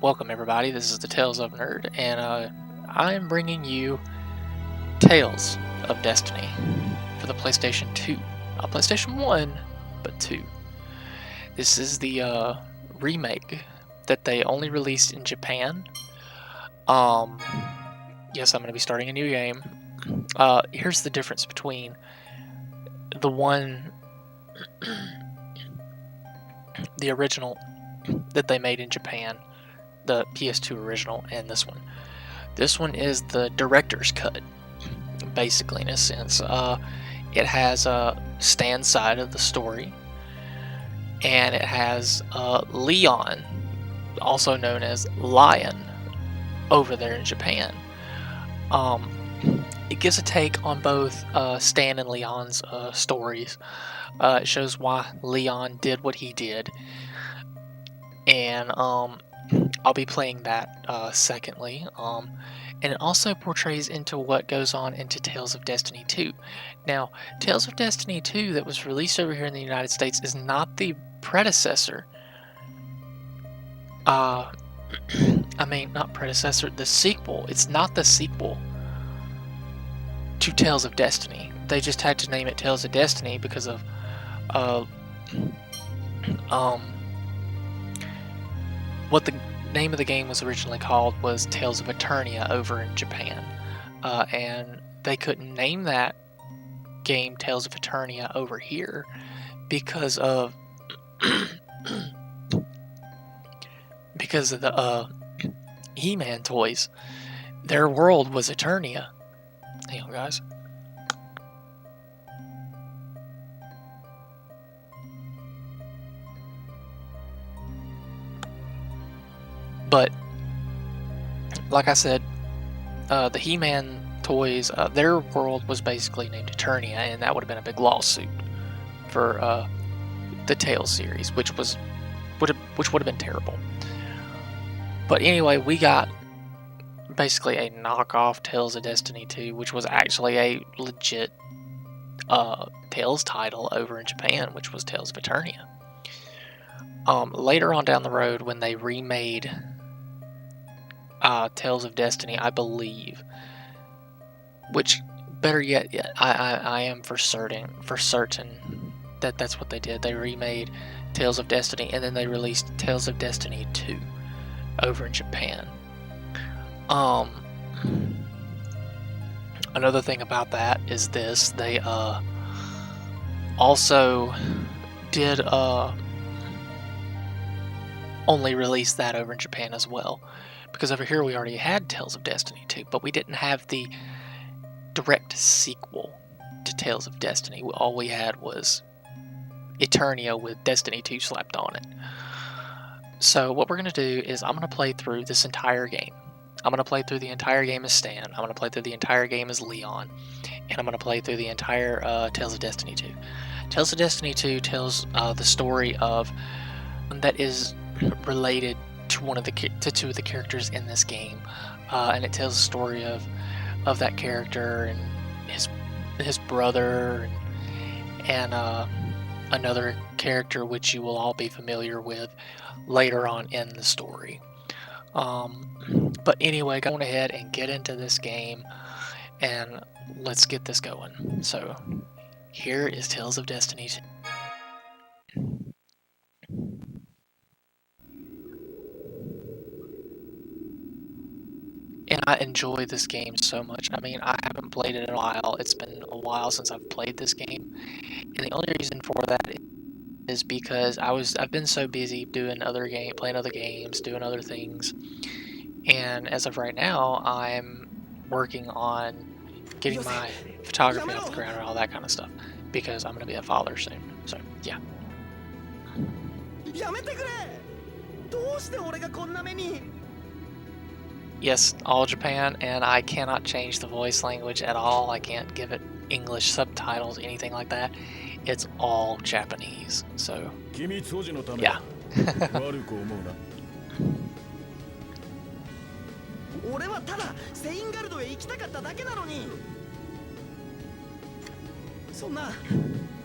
Welcome everybody, this is the Tales of a Nerd, and I am bringing you Tales of Destiny for the PlayStation 2. Not PlayStation 1, but 2. This is the remake that they only released in Japan. Yes, I'm going to be starting a new game. Here's the difference between the one, the original that they made in Japan, the PS2 original, and this one. This one is the director's cut, basically, in a sense. It has Stan's side of the story, and it has Leon, also known as Lion, over there in Japan. It gives a take on both Stan and Leon's stories. It shows why Leon did what he did, and I'll be playing that secondly. And it also portrays into what goes on into Tales of Destiny 2. Now, Tales of Destiny 2 that was released over here in the United States is not the predecessor. I mean, not predecessor, the sequel. It's not the sequel to Tales of Destiny. They just had to name it Tales of Destiny because of what the name of the game was originally called was Tales of Eternia over in Japan, and they couldn't name that game Tales of Eternia over here because of the He-Man toys. Their world was Eternia. Hang on, guys. But, like I said, the He-Man toys, their world was basically named Eternia, and that would have been a big lawsuit for the Tales series, which would have been terrible. But anyway, we got basically a knockoff Tales of Destiny 2, which was actually a legit Tales title over in Japan, which was Tales of Eternia. Later on down the road, when they remade Tales of Destiny, I believe, which, better yet, I am for certain that that's what they did. They remade Tales of Destiny, and then they released Tales of Destiny 2 over in Japan. Another thing about that is this: they also did only release that over in Japan as well, because over here we already had Tales of Destiny 2, but we didn't have the direct sequel to Tales of Destiny. All we had was Eternia with Destiny 2 slapped on it. So what we're going to do is I'm going to play through this entire game. I'm going to play through the entire game as Stan. I'm going to play through the entire game as Leon. And I'm going to play through the entire Tales of Destiny 2. Tales of Destiny 2 tells the story of that is related to two of the characters in this game, and it tells the story of that character and his brother and another character which you will all be familiar with later on in the story. But anyway, go on ahead and get into this game, and let's get this going. So here is Tales of Destiny 2. And I enjoy this game so much. I mean, I haven't played it in a while. It's been a while since I've played this game. And the only reason for that is because I've been so busy playing other games, doing other things. And as of right now, I'm working on getting my photography off the ground and all that kind of stuff, because I'm going to be a father soon. So, yeah. Yes, all Japan, and I cannot change the voice language at all. I can't give it English subtitles, anything like that. It's all Japanese, so yeah. 俺はただセインガルドへ行きたかっただけなのに。そんな、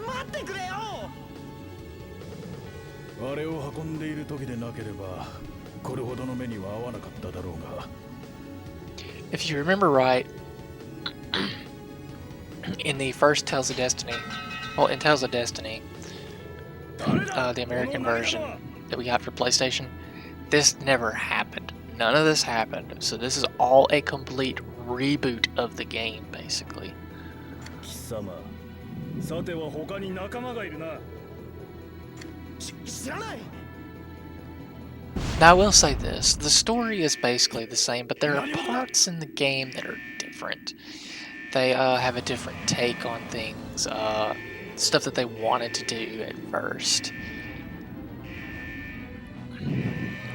待ってくれよ。あれを運んでいる時でなければこれほどの目には合わなかっただろうが。 If you remember right, in the first Tales of Destiny, well, in Tales of Destiny, the American version that we got for PlayStation, this never happened. None of this happened. So this is all a complete reboot of the game, basically. 貴様、さては他に仲間がいるな。知らない。 Now I will say this, the story is basically the same, but there are parts in the game that are different. They have a different take on things, stuff that they wanted to do at first.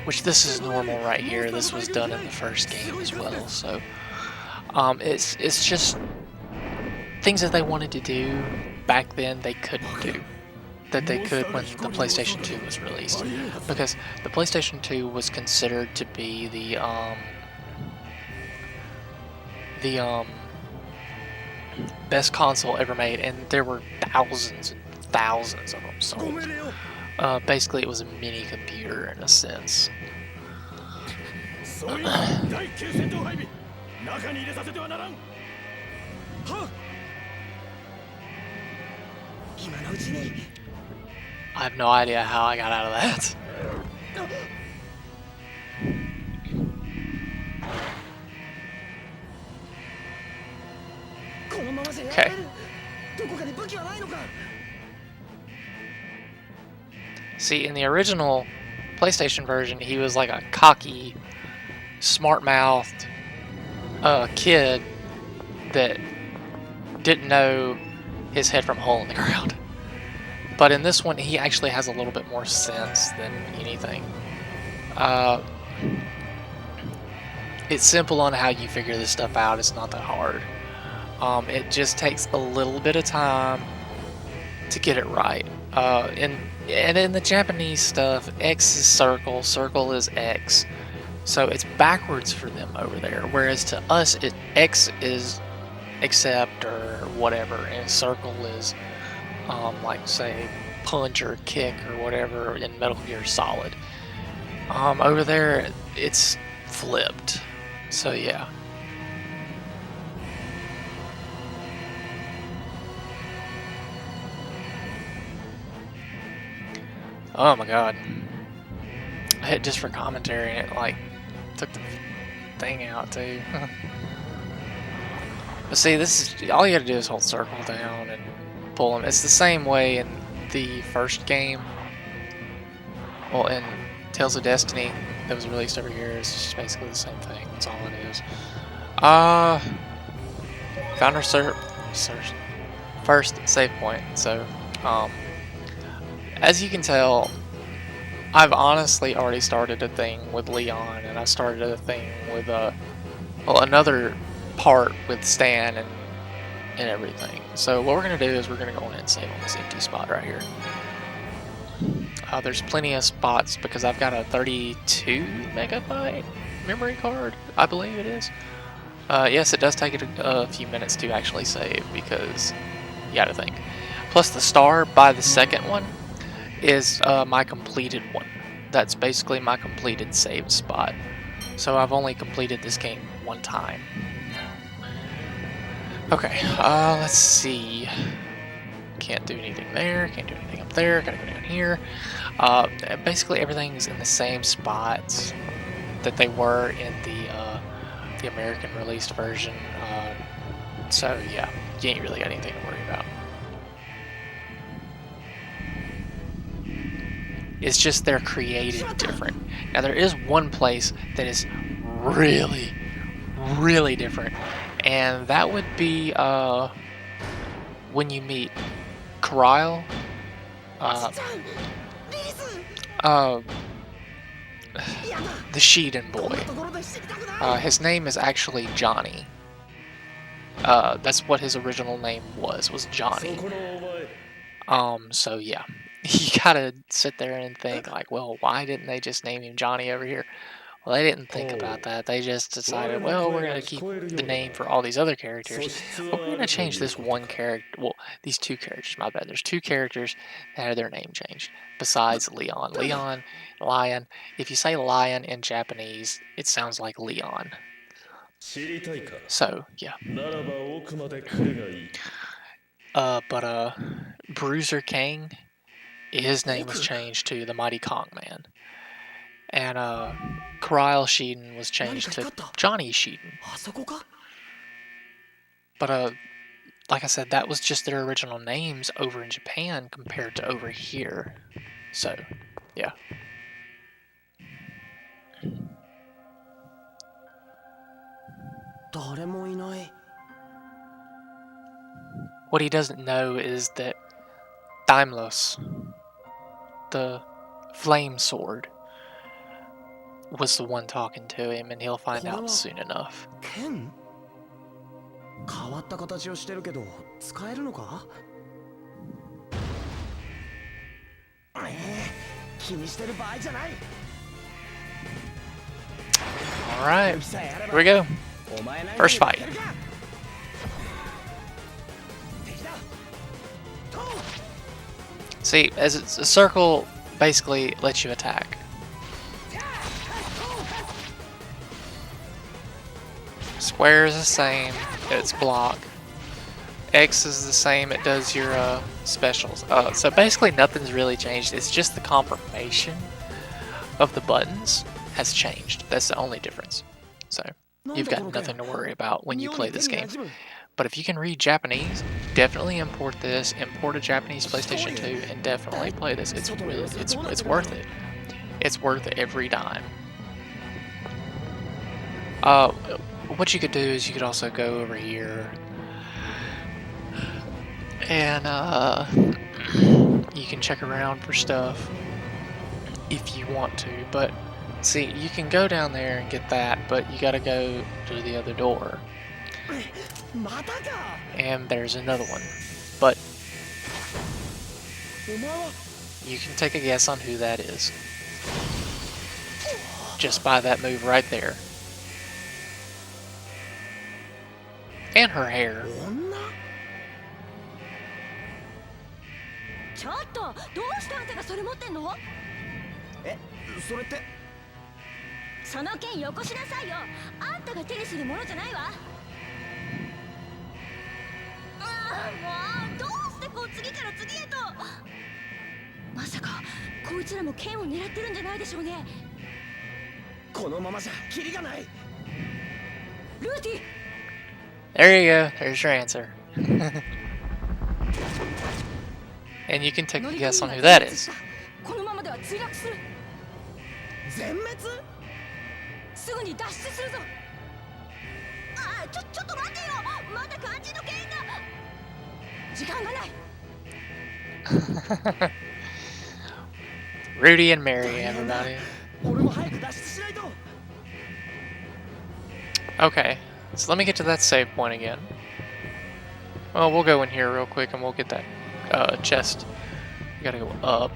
Which this is normal right here, this was done in the first game as well, so it's just things that they wanted to do back then they couldn't do. That they could when the PlayStation 2 was released, because the PlayStation 2 was considered to be the best console ever made, and there were thousands and thousands of them sold. Basically, it was a mini computer in a sense. そういう第9戦闘配備、中に入れさせてはならん。はっ。今のうちに。 I have no idea how I got out of that. このままじゃやられる。どこかに武器はないのか。 See, in the original PlayStation version, he was like a cocky, smart-mouthed kid that didn't know his head from a hole in the ground. But in this one, he actually has a little bit more sense than anything. It's simple on how you figure this stuff out. It's not that hard. It just takes a little bit of time to get it right. And in the Japanese stuff, X is circle, circle is X. So it's backwards for them over there. Whereas to us, X is accept or whatever, and circle is like say punch or kick or whatever in Metal Gear Solid. Over there it's flipped. So yeah. Oh my god. I hit just for commentary and it like took the thing out too. But see, this is all you gotta do is hold circle down and pull them. It's the same way in the first game. Well, in Tales of Destiny that was released over here, it's just basically the same thing. That's all it is. Found our first save point. So, as you can tell, I've honestly already started a thing with Leon, and I started a thing with another part with Stan and everything. So what we're gonna do is we're gonna go in and save on this empty spot right here. There's plenty of spots because I've got a 32 megabyte memory card, I believe it is. Yes, it does take it a few minutes to actually save because you gotta think. Plus the star by the second one is my completed one. That's basically my completed save spot. So I've only completed this game one time. Okay, let's see. Can't do anything there, can't do anything up there, gotta go down here. Basically everything's in the same spots that they were in the American released version. So yeah, you ain't really got anything to worry about. It's just they're created different. Now there is one place that is really, really different, and that would be when you meet Krile. The Sheedon boy. His name is actually Johnny. That's what his original name was Johnny. So yeah, you gotta sit there and think like, well, why didn't they just name him Johnny over here? Well, they didn't think about that. They just decided, well, we're going to keep the name for all these other characters, but we're going to change this one character. Well, these two characters, my bad. There's two characters that had their name changed besides Leon. Leon, Lion. If you say lion in Japanese, it sounds like Leon. So, yeah. But Bruiser King, his name was changed to the Mighty Kong Man. And Kyle Sheedon was changed to Johnny Sheedon. あそこか But like I said, that was just their original names over in Japan compared to over here. So, yeah. What he doesn't know is that Daimlos, the flame sword, was the one talking to him, and he'll find out soon enough. 剣変わった形をしてるけど使えるのか気にしてる場合じゃない Alright, here we go. First fight. See, as it's a circle basically lets you attack. Square is the same, it's block. X is the same, it does your specials. So basically nothing's really changed, it's just the confirmation of the buttons has changed. That's the only difference. So you've got nothing to worry about when you play this game. But if you can read Japanese, definitely import this, import a Japanese PlayStation 2, and definitely play this. It's really, it's worth it. It's worth every dime. What you could do is you could also go over here and you can check around for stuff if you want to. But see, you can go down there and get that, but you gotta go to the other door. And there's another one. But you can take a guess on who that is. Just by that move right there. And her hair. ちょっと、どうしてあんたがそれ持ってんの？え、それってその剣よこしなさいよ。あんたが手にするものじゃないわ。もうどうしてこう次から次へと。まさかこいつらも剣を狙ってるんじゃないでしょうね。このままじゃキリがない。ルーティ。 There you go. There's your answer. And you can take a guess on who that is. このままでは墜落する。全滅？すぐに脱出するぞ。ちょっと待てよ。まだ肝心の剣が。時間がない。Rudy and Mary, everybody. 俺も早く脱出しないと。 Okay, so let me get to that save point again. Well, we'll go in here real quick and we'll get that chest. You gotta go up.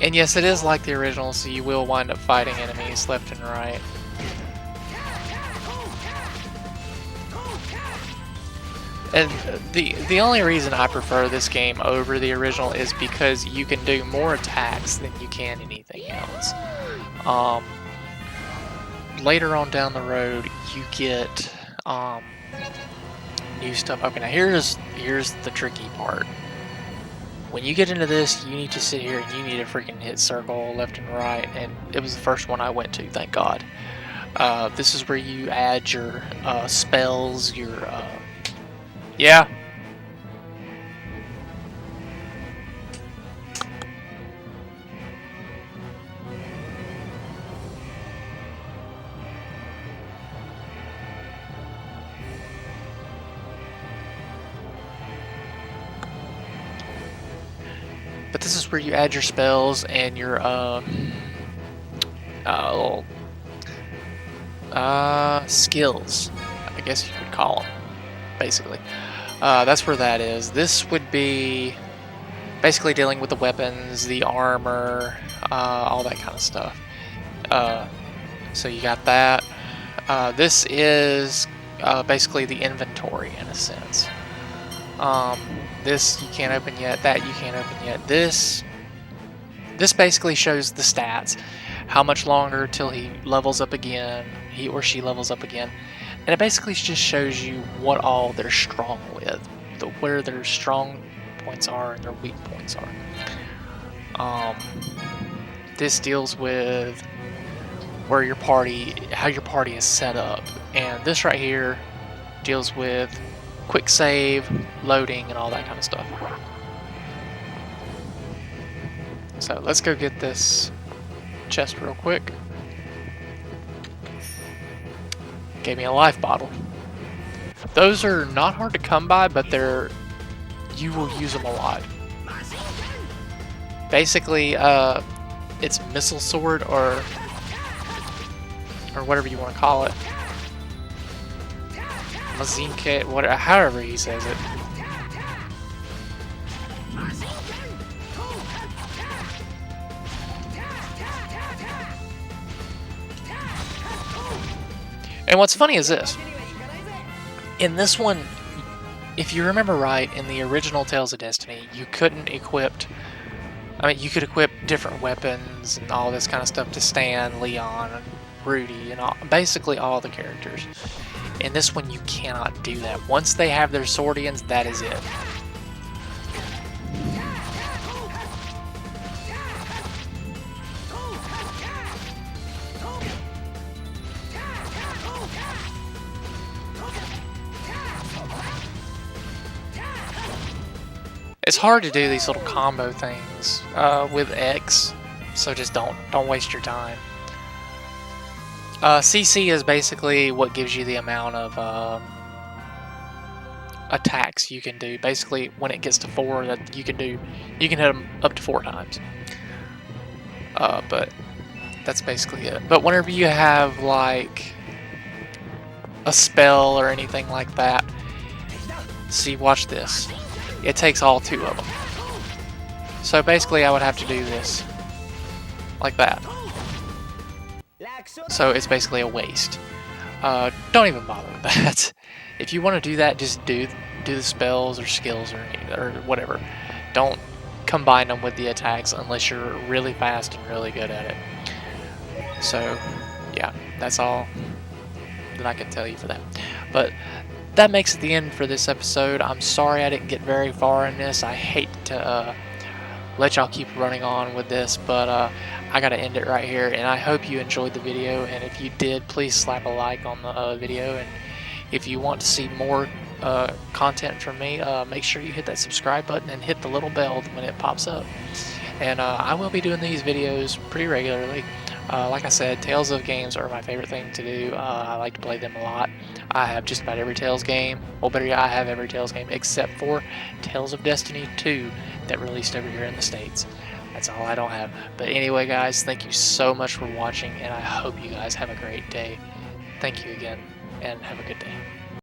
And yes, it is like the original, so you will wind up fighting enemies left and right. And the only reason I prefer this game over the original is because you can do more attacks than you can anything else. Later on down the road, you get new stuff. Okay, now here's the tricky part. When you get into this, you need to sit here and you need to freaking hit circle left and right, and it was the first one I went to, thank God. This is where you add your spells, your yeah. But this is where you add your spells and your skills, I guess you could call them, basically. That's where that is. This would be basically dealing with the weapons, the armor, all that kind of stuff. So you got that. This is basically the inventory in a sense. This you can't open yet. That you can't open yet. This basically shows the stats. How much longer till he levels up again, he or she levels up again. And it basically just shows you what all they're strong with, where their strong points are and their weak points are. This deals with where your party, how your party is set up, and this right here deals with quick save, loading, and all that kind of stuff. So let's go get this chest real quick. Gave me a life bottle. Those are not hard to come by, but you will use them a lot. Basically, it's missile sword or whatever you want to call it. Mazinke, whatever, however he says it. And what's funny is this. In this one, if you remember right, in the original Tales of Destiny, you couldn't equip... I mean, you could equip different weapons and all this kind of stuff to Stan, Leon, and Rudy, and basically all the characters. In this one, you cannot do that. Once they have their Swordians, that is it. It's hard to do these little combo things with X, so just don't waste your time. CC is basically what gives you the amount of attacks you can do. Basically, when it gets to 4, that you can hit them up to 4 times. But that's basically it. But whenever you have like a spell or anything like that, see, watch this. It takes all 2 of them. So basically, I would have to do this like that. So it's basically a waste. Don't even bother with that. If you want to do that, just do the spells or skills or whatever. Don't combine them with the attacks unless you're really fast and really good at it. So yeah, that's all that I can tell you for that. But that makes it the end for this episode. I'm sorry I didn't get very far in this. I hate to let y'all keep running on with this, but I gotta end it right here, and I hope you enjoyed the video, and if you did, please slap a like on the video, and if you want to see more content from me, make sure you hit that subscribe button and hit the little bell when it pops up. And I will be doing these videos pretty regularly. Like I said, Tales of games are my favorite thing to do. I like to play them a lot. I have just about every Tales game. Well, better yet, I have every Tales game except for Tales of Destiny 2 that released over here in the States. That's all I don't have. But anyway, guys, thank you so much for watching, and I hope you guys have a great day. Thank you again, and have a good day.